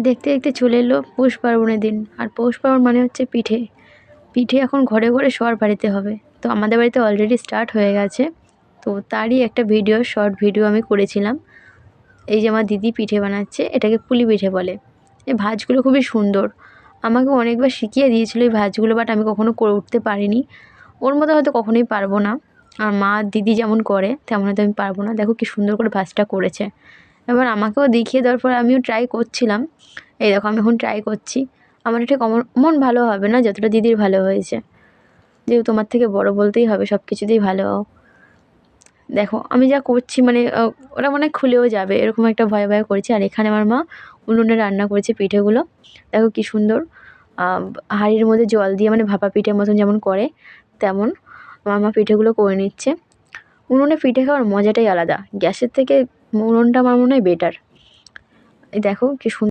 দেখতে দেখতে চলে এলো পৌষ পার্বণের দিন। আর পৌষ পার্বণ মানে হচ্ছে পিঠে। পিঠে এখন ঘরে ঘরে সবার বাড়িতে হবে। তো আমাদের বাড়িতে অলরেডি স্টার্ট হয়ে গেছে। তো তারই একটা ভিডিও, শর্ট ভিডিও আমি করেছিলাম। এই যে আমার দিদি পিঠে বানাচ্ছে, এটাকে পুলি পিঠে বলে। এই ভাঁজগুলো খুবই সুন্দর। আমাকে অনেকবার শিখিয়ে দিয়েছিল এই ভাঁজগুলো, বাট আমি কখনো করে উঠতে পারিনি। ওর মতো হয়তো কখনোই পারবো না। আর মা দিদি যেমন করে তেমন হয়তো আমি পারবো না। দেখো কি সুন্দর করে ভাঁজটা করেছে। এবার আমাকেও দেখিয়ে দেওয়ার পর আমিও ট্রাই করছিলাম। এই দেখো আমি এখন ট্রাই করছি। আমার ঠিক অমন ভালো হবে না যতটা দিদির ভালো হয়েছে। যেহেতু তোমার থেকে বড় বলতেই হবে, সব কিছুতেই ভালো হও। দেখো আমি যা করছি মানে ওরা মনে হয় খুলেও যাবে এরকম একটা ভয়ে ভয়ে করেছি। আর এখানে আমার মা উনুনে রান্না করেছে পিঠেগুলো। দেখো কি সুন্দর হাঁড়ির মধ্যে জল দিয়ে, মানে ভাপা পিঠের মতন যেমন করে তেমন আমার মা পিঠেগুলো করে নিচ্ছে। উনুনে পিঠে খাওয়ার মজাটাই আলাদা। গ্যাসের থেকে উনুনটা আমার মনে হয় বেটার। এই দেখো কি সুন্দর।